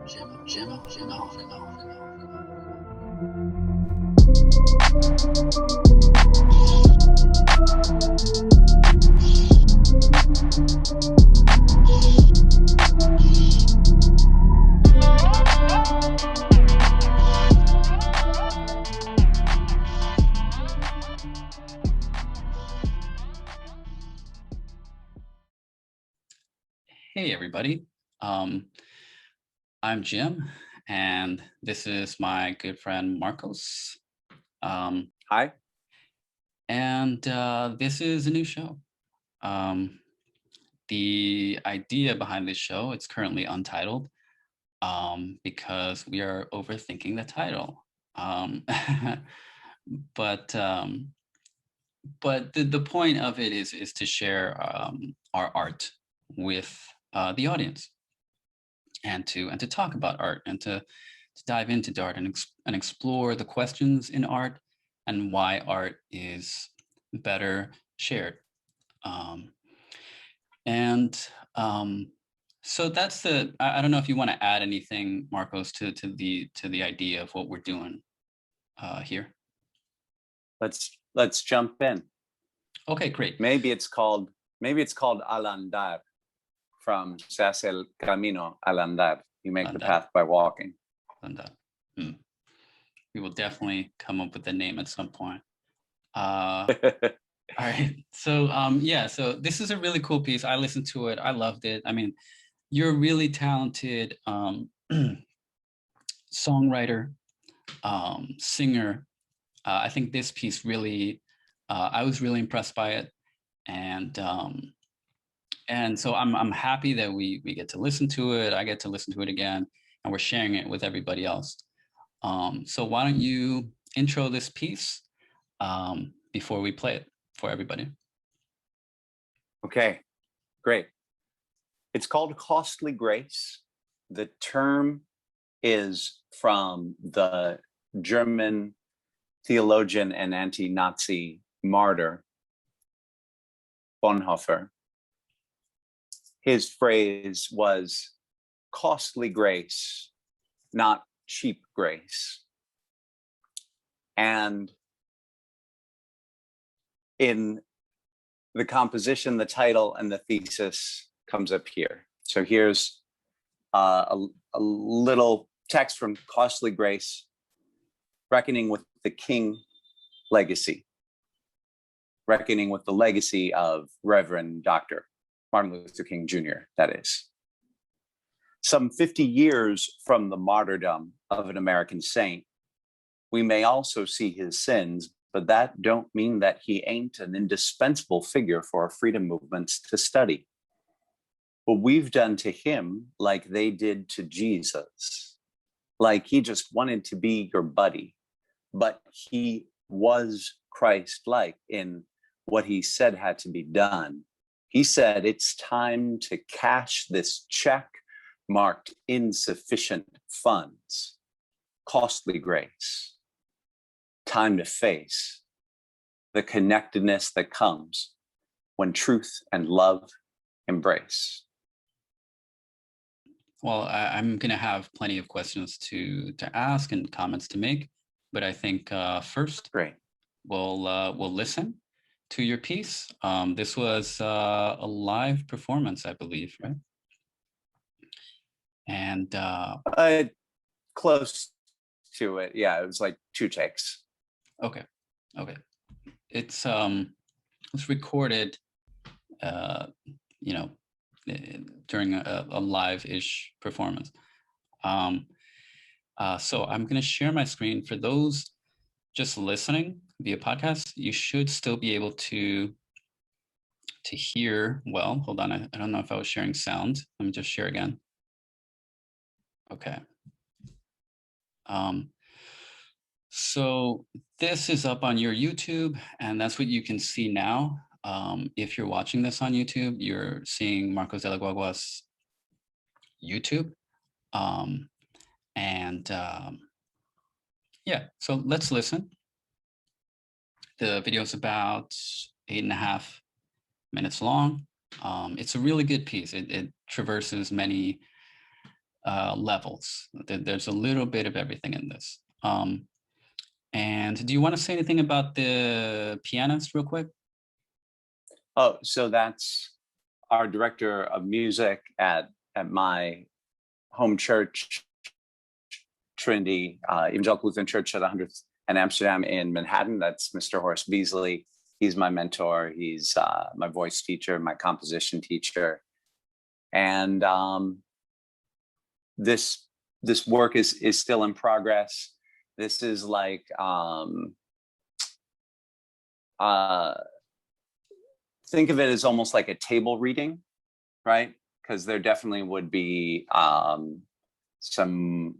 Hey, everybody. I'm Jim, and this is my good friend Marcos. Hi. And this is a new show. The idea behind this show, it's currently untitled because we are overthinking the title. But the point of it is to share our art with the audience, and to talk about art, and to dive into art, and explore the questions in art and why art is better shared. So that's the. I don't know if you want to add anything, Marcos, to the idea of what we're doing here. Let's jump in. Okay, great. Maybe it's called alAndar, from Se hace el camino al andar. You make the path by walking. We will definitely come up with a name at some point. All right. So yeah, so this is a really cool piece. I listened to it. I loved it. I mean, you're a really talented songwriter, singer. I think this piece really, I was really impressed by it. And so I'm happy that we get to listen to it. I get to listen to it again, and we're sharing it with everybody else. So why don't you intro this piece before we play it for everybody? Okay, great. It's called Costly Grace. The term is from the German theologian and anti-Nazi martyr, Bonhoeffer. His phrase was costly grace, not cheap grace. And in the composition, the title, and the thesis comes up here. So here's a little text from Costly Grace: reckoning with the King legacy, reckoning with the legacy of Reverend Dr. Martin Luther King Jr., that is. Some 50 years from the martyrdom of an American saint, we may also see his sins, but that don't mean that he ain't an indispensable figure for our freedom movements to study. But we've done to him like they did to Jesus, like he just wanted to be your buddy, but he was Christ-like in what he said had to be done. He said, it's time to cash this check marked insufficient funds, costly grace. Time to face the connectedness that comes when truth and love embrace. Well, I'm going to have plenty of questions to ask and comments to make, but I think first, great, we'll listen to your piece. This was a live performance, I believe, right? And close to it. Yeah, it was like 2 takes. Okay. It's recorded, during a live-ish performance. So I'm going to share my screen. For those just listening via podcast, you should still be able to hear well. Hold on, I don't know if I was sharing sound. Let me just share again. Okay. So this is up on your YouTube, and that's what you can see now. If you're watching this on YouTube, you're seeing Marcos de la Guagua's YouTube. Yeah, so let's listen. The video is about 8.5 minutes long. It's a really good piece. It traverses many levels. There's a little bit of everything in this. And do you want to say anything about the pianist real quick? Oh, so that's our director of music at my home church, Trinity Evangelical Lutheran Church at 100th and Amsterdam in Manhattan. That's Mr. Horace Beasley. He's my mentor. He's my voice teacher, my composition teacher. And this work is still in progress. This is like think of it as almost like a table reading, right? Because there definitely would be some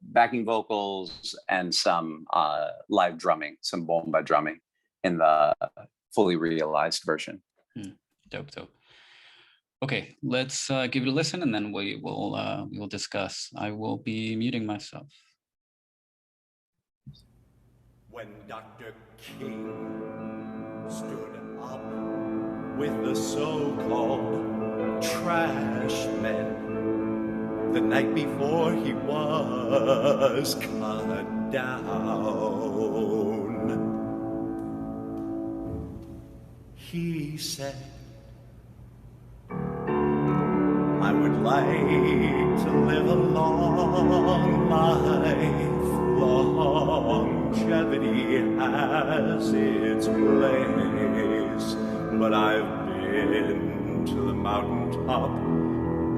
backing vocals and some live drumming, some bomba drumming in the fully realized version. Dope. Okay, let's give it a listen, and then we will discuss. I will be muting myself. When Dr. King stood up with the so-called trash men the night before he was cut down, he said, I would like to live a long life. Longevity has its place, but I've been to the mountaintop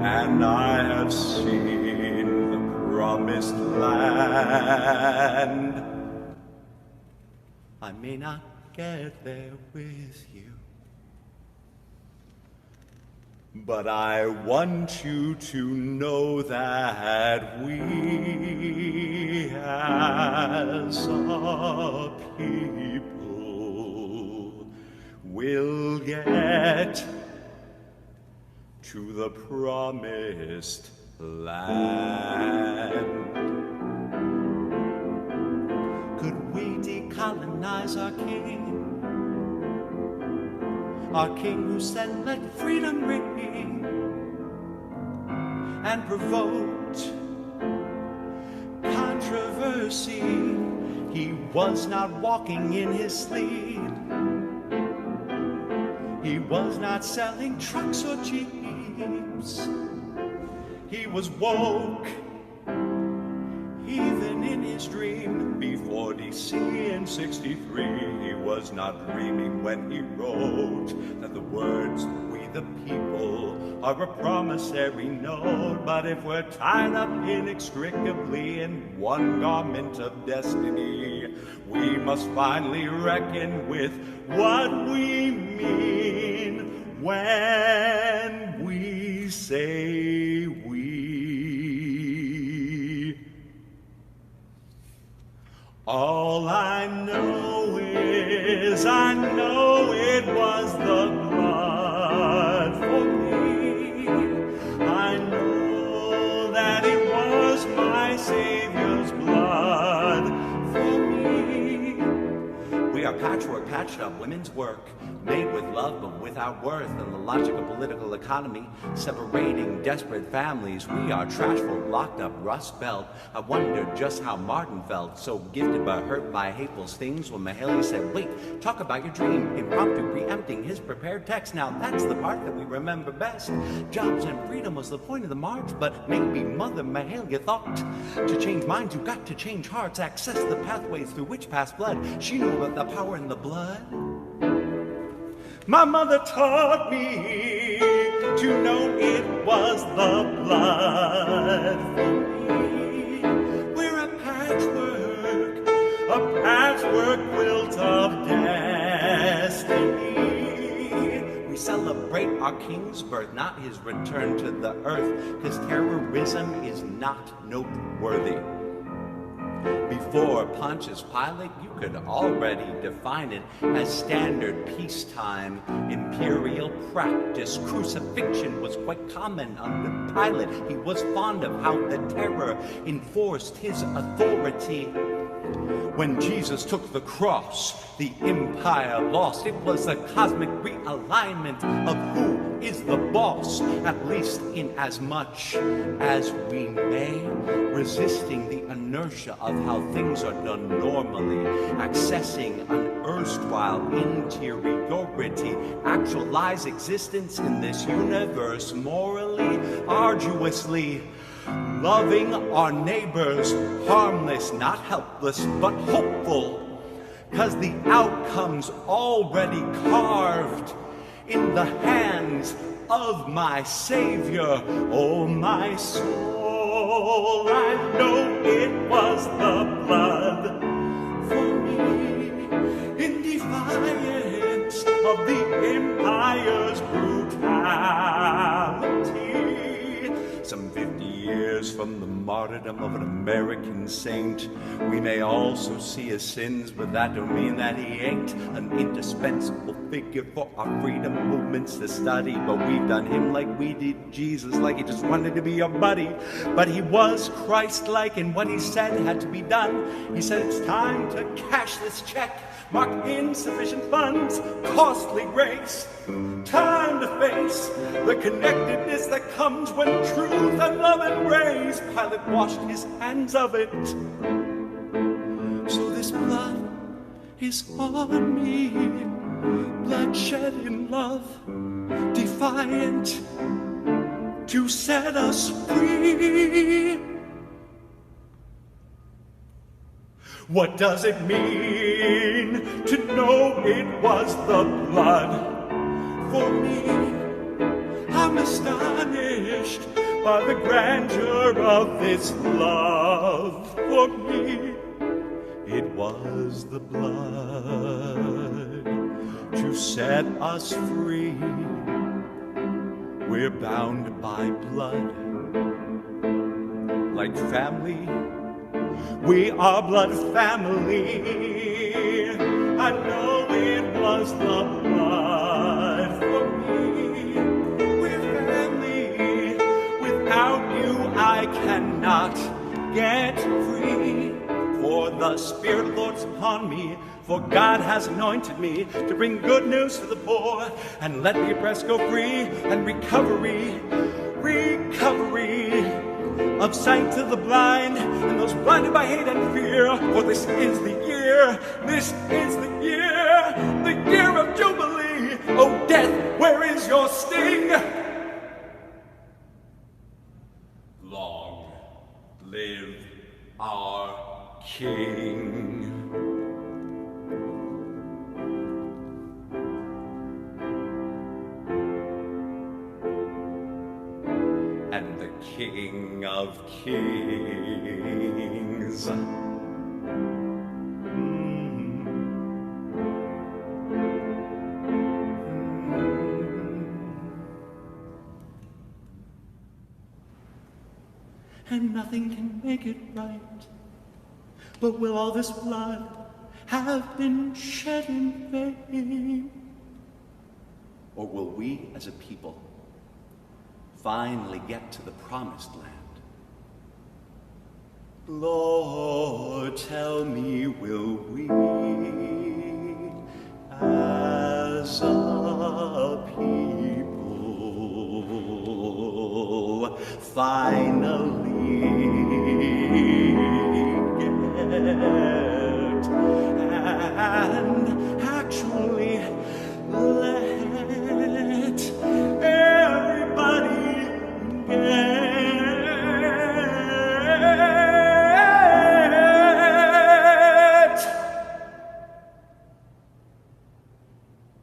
and I have seen the promised land. I may not get there with you, but I want you to know that we as a people will get to the promised land. Could we decolonize our king? Our king who said, let freedom ring, and provoked controversy. He was not walking in his sleep. He was not selling trucks or jeeps. He was woke, even in his dream. Before DC in '63, he was not dreaming when he wrote that the words, we the people, are a promissory note. But if we're tied up inextricably in one garment of destiny, we must finally reckon with what we mean when we say we. All I know is I know it was the blood for me. I know that it was my Savior's blood for me. We are patchwork, patched up women's work, made with love but without worth, and the logic of political economy separating desperate families. We are trashful, locked up, rust belt. I wondered just how Martin felt, so gifted but hurt by hateful stings, when Mahaley said, wait, talk about your dream, impromptu preempting his prepared text. Now that's the part that we remember best. Jobs and freedom was the point of the march, but maybe Mother Mahalia thought, to change minds you got to change hearts, access the pathways through which passed blood. She knew about the power in the blood. My mother taught me to know it was the blood for me. We're a patchwork quilt of destiny. We celebrate our king's birth, not his return to the earth, because terrorism is not noteworthy. Before Pontius Pilate, you could already define it as standard peacetime imperial practice. Crucifixion was quite common under Pilate. He was fond of how the terror enforced his authority. When Jesus took the cross, the empire lost. It was a cosmic realignment of who is the boss, at least in as much as we may, resisting the inertia of how things are done normally, accessing an erstwhile interiority, actualize existence in this universe morally, arduously, loving our neighbors, harmless, not helpless, but hopeful, 'cause the outcome's already carved in the hands of my Savior. Oh, my soul, I know it was the blood for me, in defiance of the empire's brutality. Some 50 years from the martyrdom of an American saint, we may also see his sins, but that don't mean that he ain't an indispensable figure for our freedom movements to study. But we've done him like we did Jesus, like he just wanted to be your buddy. But he was Christ-like, and what he said had to be done. He said it's time to cash this check, mark insufficient funds, costly grace. Time to face the connectedness that comes when truth and love embrace. Pilate washed his hands of it. So this blood is on me, bloodshed in love, defiant to set us free. What does it mean to know it was the blood for me? I'm astonished by the grandeur of this love for me. It was the blood to set us free. We're bound by blood, like family. We are blood family. I know it was the blood for me. We're family. Without you, I cannot get free. For the Spirit of the Lord's upon me, for God has anointed me to bring good news to the poor and let the oppressed go free, and recovery of sight to the blind and those blinded by hate and fear. For this is the year of Jubilee. Oh, death, where is your sting? Long live our King. And the King of Kings. And nothing can make it right. But will all this blood have been shed in vain? Or will we as a people finally get to the Promised Land? Lord, tell me, will we as a people finally get and actually let everybody get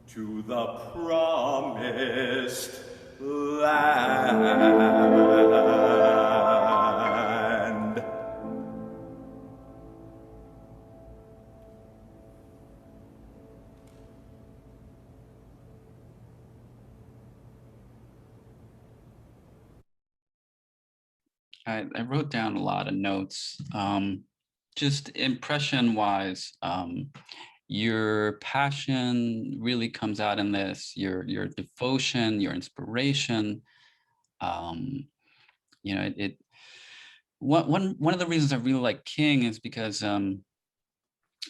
to the Promised Land. I wrote down a lot of notes, just impression-wise. Your passion really comes out in this. Your devotion, your inspiration. You know, one of the reasons I really like King is because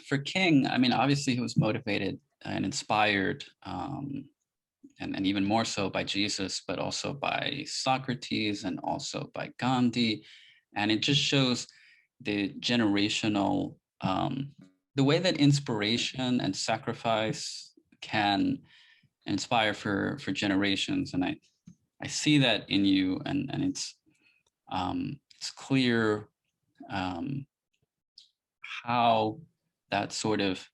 for King, I mean, obviously he was motivated and inspired, and even more so by Jesus, but also by Socrates and also by Gandhi. And it just shows the generational, the way that inspiration and sacrifice can inspire for generations. And I see that in you, and it's clear how that sort of,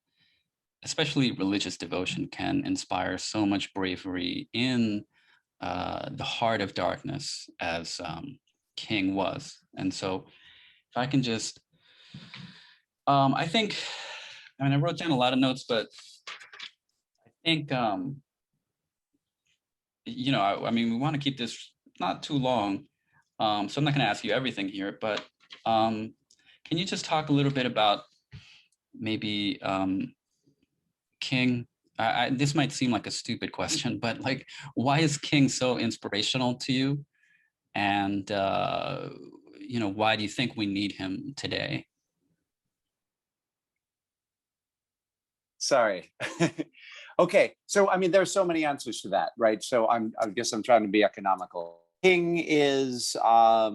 especially religious devotion, can inspire so much bravery in the heart of darkness, as King was. And so if I can just, I think, I mean, I wrote down a lot of notes, but I think, you know, I mean, we want to keep this not too long. So I'm not going to ask you everything here, but can you just talk a little bit about maybe King? This might seem like a stupid question, but like, why is King so inspirational to you? And, you know, why do you think we need him today? Sorry. Okay, so I mean, there's so many answers to that, right? So I guess I'm trying to be economical. King is a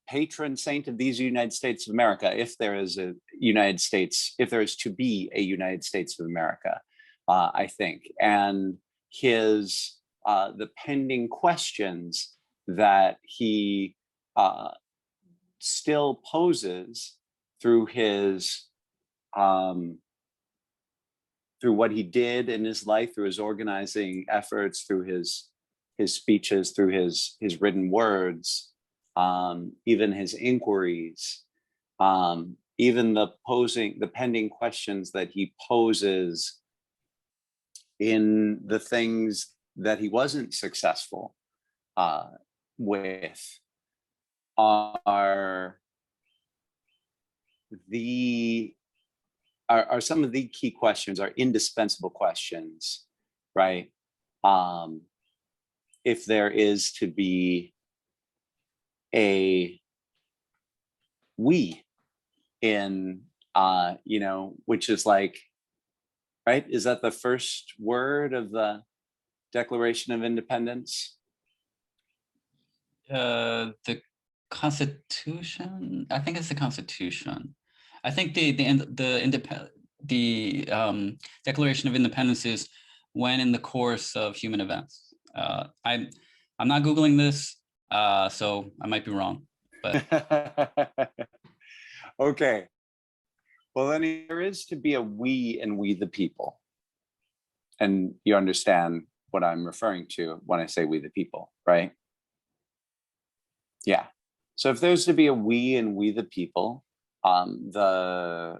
patron saint of these United States of America. If there is a United States, if there is to be a United States of America, I think, and his the pending questions that he still poses through his through what he did in his life, through his organizing efforts, through his speeches, through his written words, even his inquiries, even the pending questions that he poses in the things that he wasn't successful with, are some of the key questions, are indispensable questions, right? If there is to be a we in, you know, which is like, right? Is that the first word of the Declaration of Independence? The Constitution. I think it's the Constitution. I think the Declaration of Independence is when in the course of human events. I'm not Googling this, so I might be wrong. But okay. Well, then there is to be a we and we the people. And you understand what I'm referring to when I say we the people, right? Yeah. So if there's to be a we and we the people, the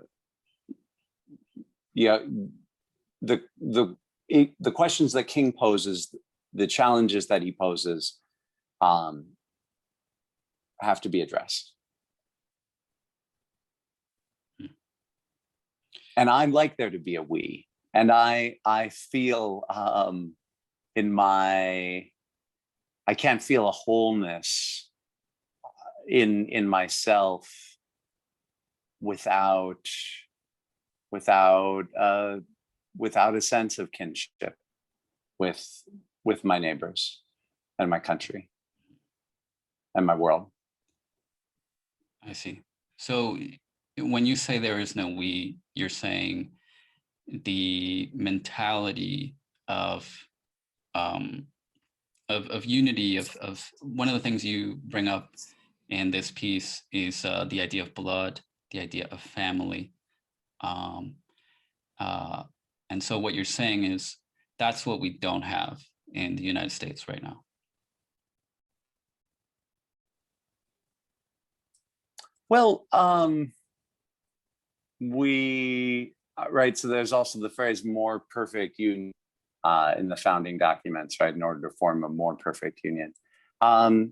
questions that King poses, the challenges that he poses, have to be addressed. And I'd like there to be a we, and I feel I can't feel a wholeness in myself without a sense of kinship with my neighbors and my country and my world. I see. So when you say there is no we, you're saying the mentality of unity, of one of the things you bring up in this piece is the idea of blood, the idea of family. And so what you're saying is that's what we don't have in the United States right now. Well, right, so there's also the phrase more perfect union in the founding documents, right, in order to form a more perfect union. I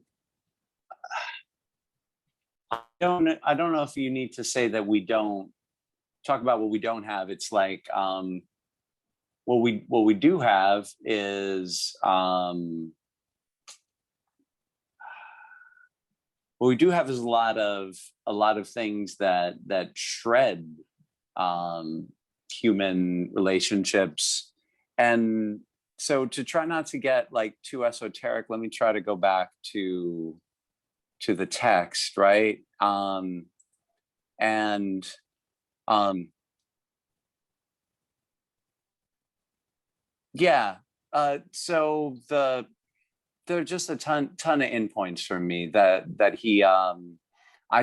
don't know if you need to say that we don't talk about what we don't have. It's like what we do have is what we do have is a lot of things that shred human relationships. And so to try not to get like too esoteric, let me try to go back to the text, right? Yeah. So there are just a ton of endpoints for me that he I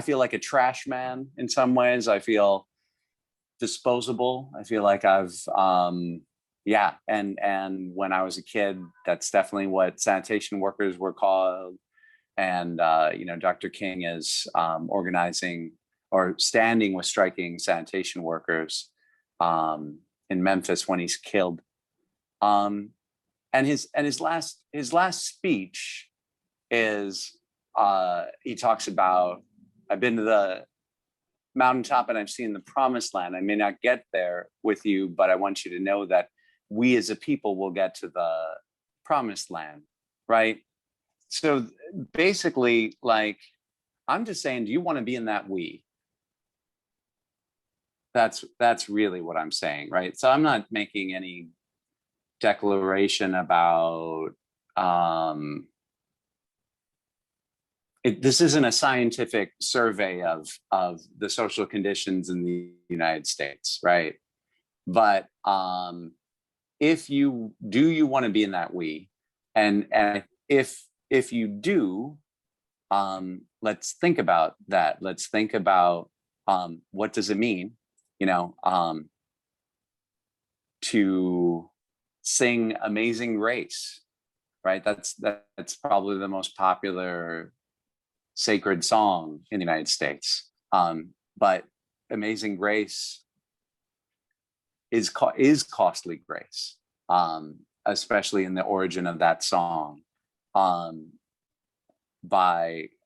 feel like a trash man in some ways. I feel disposable. I feel like I've yeah, and when I was a kid, that's definitely what sanitation workers were called. And you know, Dr. King is organizing or standing with striking sanitation workers in Memphis when he's killed. And his last speech is he talks about, I've been to the mountaintop and I've seen the promised land. I may not get there with you, but I want you to know that we as a people will get to the promised land, right? So basically, like, I'm just saying, do you want to be in that we? That's really what I'm saying, right? So I'm not making any declaration about this isn't a scientific survey of the social conditions in the United States, right? But if you want to be in that we, and if you do, let's think about that. Let's think about what does it mean, you know, to sing Amazing Grace, right? That's probably the most popular sacred song in the United States. But Amazing Grace is costly grace, especially in the origin of that song, by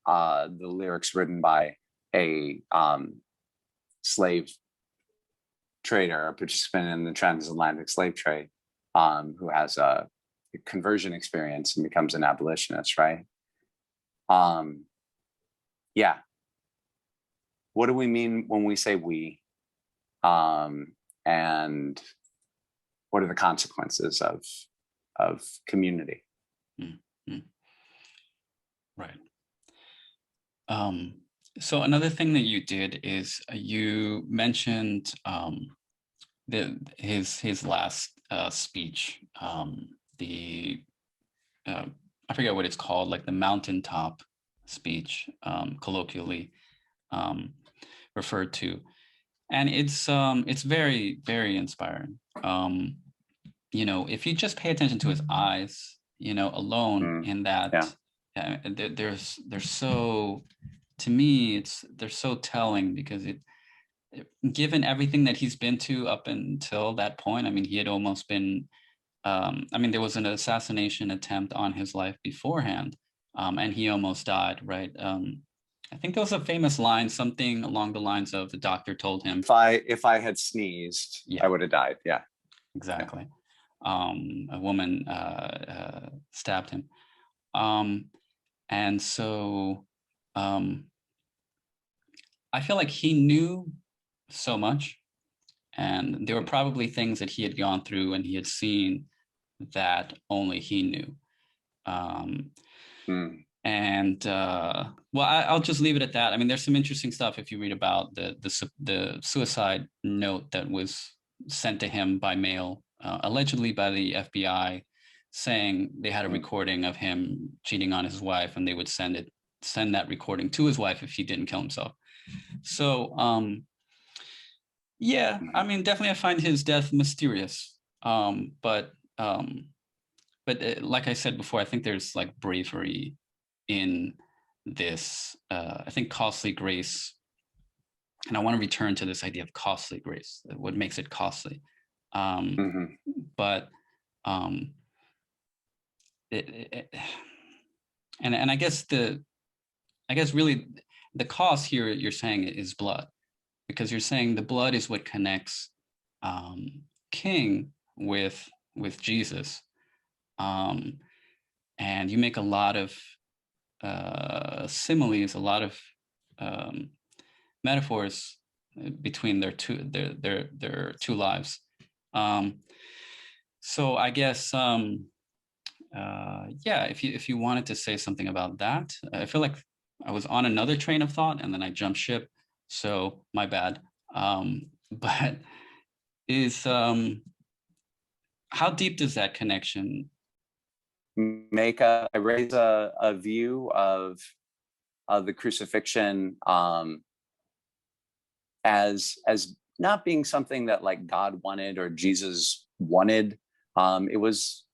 the lyrics written by a slave trader, a participant in the transatlantic slave trade, who has a conversion experience and becomes an abolitionist, right? Yeah. What do we mean when we say we? And what are the consequences of community? Mm-hmm. Right. So another thing that you did is you mentioned his last speech, I forget what it's called, like the Mountaintop speech, colloquially referred to, and it's very, very inspiring. You know, if you just pay attention to his eyes, you know, alone in that, they're so, to me, they're so telling, because given everything that he's been to up until that point, I mean, he had almost been, I mean, there was an assassination attempt on his life beforehand, and he almost died, right? I think there was a famous line, something along the lines of, the doctor told him, if I had sneezed, I would have died. Yeah, exactly. A woman stabbed him, and so I feel like he knew so much, and there were probably things that he had gone through and he had seen that only he knew. And well, I'll just leave it at that. I mean, there's some interesting stuff if you read about the suicide note that was sent to him by mail, allegedly by the FBI, saying they had a recording of him cheating on his wife, and they would send that recording to his wife if he didn't kill himself. So yeah, I mean, definitely I find his death mysterious, but like I said before, I think there's like bravery in this, I think, costly grace. And I want to return to this idea of costly grace, what makes it costly. But and I guess really the cost here you're saying is blood, because you're saying the blood is what connects King with Jesus. And you make a lot of similes, a lot of metaphors between their two lives. So I guess yeah, if you wanted to say something about that, I feel like I was on another train of thought and then I jumped ship. So my bad. But is how deep does that connection I raise a view of the crucifixion as not being something that like God wanted or Jesus wanted. It was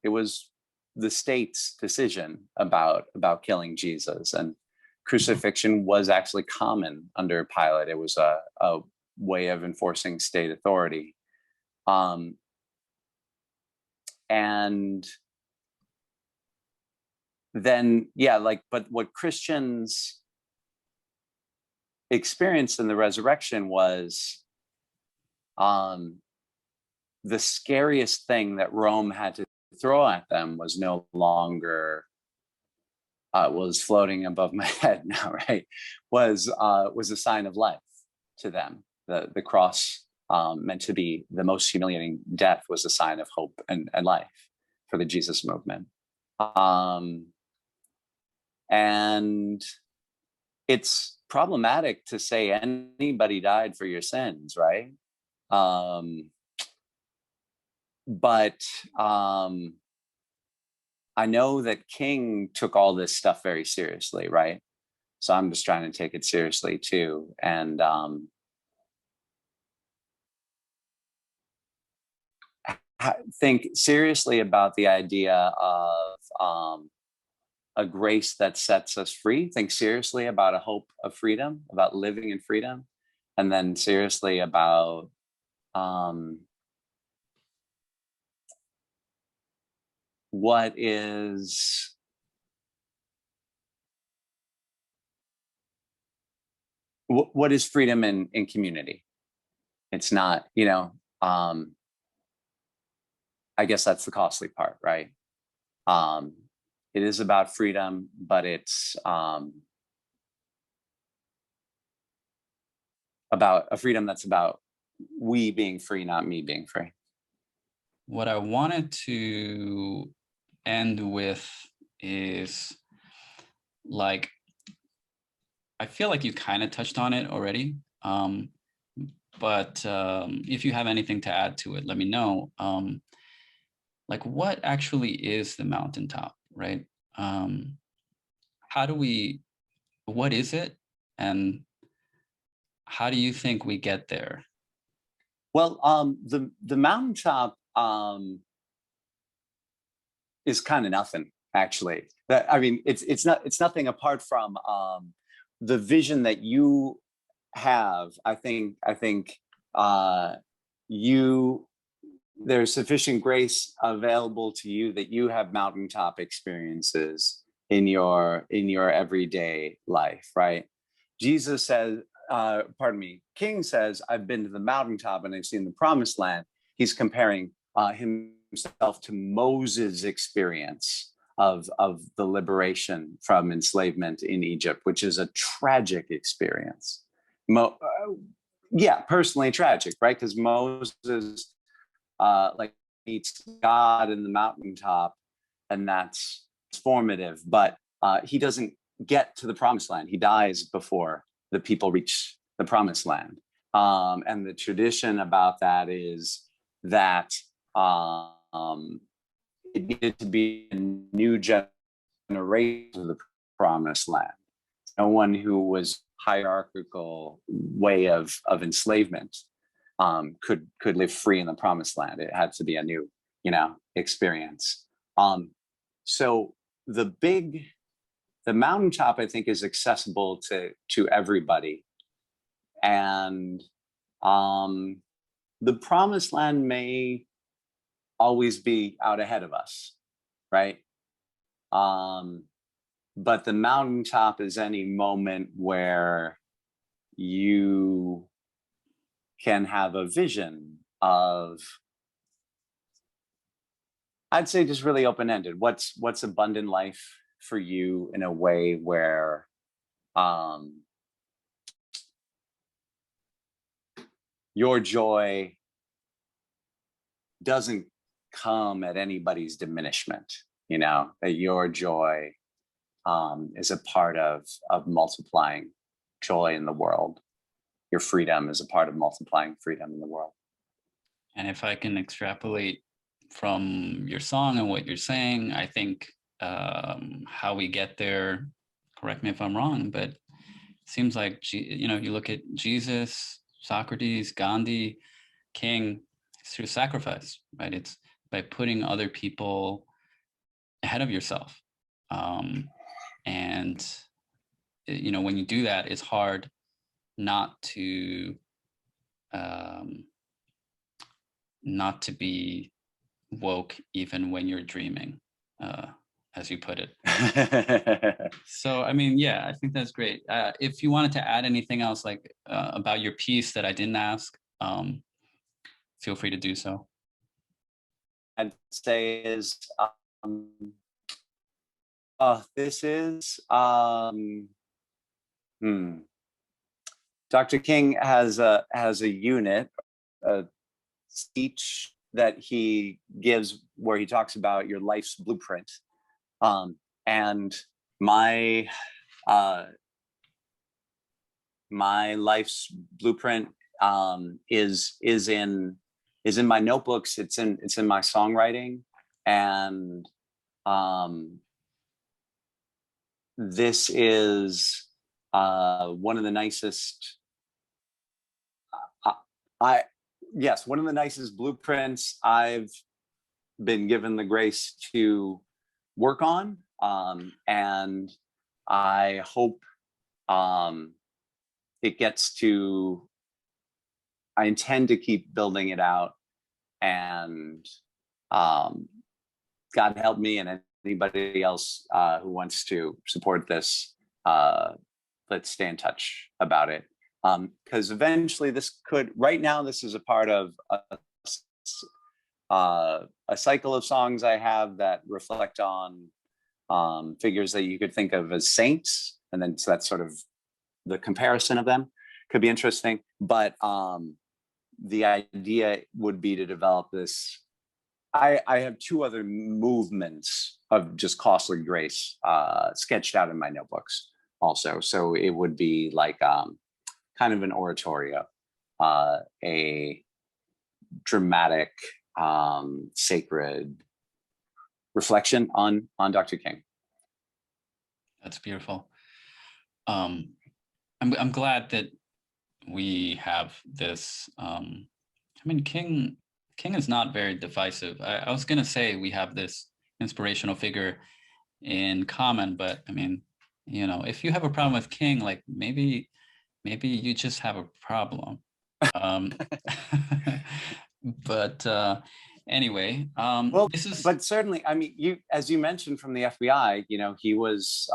the state's decision about killing Jesus, and crucifixion was actually common under Pilate. It was a way of enforcing state authority. And then, yeah, like, but what Christians experienced in the resurrection was the scariest thing that Rome had to throw at them was no longer was floating above my head now, right? Was a sign of life to them. The cross, meant to be the most humiliating death, was a sign of hope and life for the Jesus movement. And it's problematic to say anybody died for your sins, right? But I know that King took all this stuff very seriously, right? So I'm just trying to take it seriously too. And think seriously about the idea of a grace that sets us free. Think seriously about a hope of freedom, about living in freedom, and then seriously about what is freedom in community. It's not, I guess that's the costly part, right? It is about freedom, but it's about a freedom that's about we being free, not me being free. What I wanted to end with is, like, I feel like you kind of touched on it already, but if you have anything to add to it, let me know. Like, what actually is the mountaintop, right? What is it, and how do you think we get there? Well, the mountaintop is kind of nothing, actually. I mean, it's nothing apart from the vision that you have. I think there's sufficient grace available to you that you have mountaintop experiences in your everyday life, right? Jesus says, King says, I've been to the mountaintop and I've seen the promised land. He's comparing himself to Moses' experience of the liberation from enslavement in Egypt, which is a tragic experience. Personally tragic, right? Because Moses meets God in the mountaintop, and that's formative, but he doesn't get to the promised land. He dies before the people reach the promised land. And the tradition about that is that it needed to be a new generation of the promised land. No one who was hierarchical way of enslavement could live free in the promised land. It had to be a new, experience. So the mountaintop, I think, is accessible to everybody. And the promised land may always be out ahead of us, right? But the mountaintop is any moment where you can have a vision of, I'd say, just really open-ended. What's abundant life for you in a way where your joy doesn't come at anybody's diminishment, you know, that your joy is a part of multiplying joy in the world. Your freedom is a part of multiplying freedom in the world. And if I can extrapolate from your song and what you're saying, I think how we get there, correct me if I'm wrong, but it seems like, you know, you look at Jesus, Socrates, Gandhi, King, it's through sacrifice, right? It's by putting other people ahead of yourself. And, you know, when you do that, it's hard not to be woke even when you're dreaming, as you put it. So, I mean, yeah, I think that's great. If you wanted to add anything else, like about your piece that I didn't ask, feel free to do so. I'd say is this is Dr. King has a unit, a speech that he gives where he talks about your life's blueprint, and my life's blueprint is in my notebooks. It's in my songwriting, and this is one of the nicest. One of the nicest blueprints I've been given the grace to work on, and I hope it gets to. I intend to keep building it out, and God help me and anybody else who wants to support this. Let's stay in touch about it, because eventually this could. Right now, this is a part of a cycle of songs I have that reflect on figures that you could think of as saints, and then so that's sort of the comparison of them. Could be interesting, but the idea would be to develop this. I have two other movements of just costly grace sketched out in my notebooks also. So it would be like kind of an oratorio, a dramatic, sacred reflection on Dr. King. That's beautiful. I'm glad that we have this. I mean, King is not very divisive. I was gonna say we have this inspirational figure in common, but I mean, you know, if you have a problem with King, like maybe you just have a problem. But anyway, well, this is. But certainly, I mean, as you mentioned from the FBI, you know, he was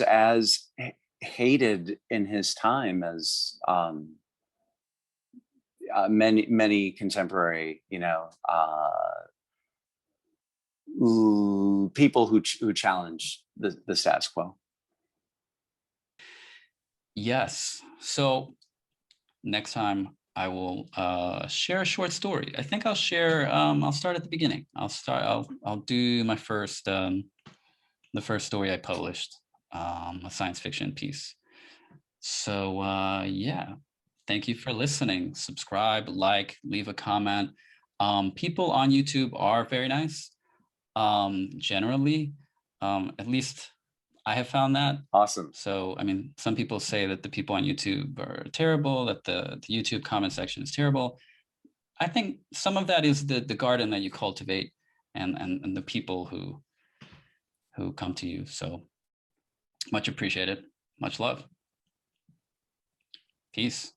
as hated in his time as many contemporary, you know, people who challenge the status quo. Yes. So next time I will share a short story. I think I'll share. I'll start at the beginning. I'll do my first the first story I published, a science fiction piece. So yeah, thank you for listening. Subscribe, like, leave a comment. People on YouTube are very nice. Generally, at least I have found that. Awesome. So, I mean, some people say that the people on YouTube are terrible, that the YouTube comment section is terrible. I think some of that is the garden that you cultivate and the people who come to you. So much appreciated. Much love. Peace.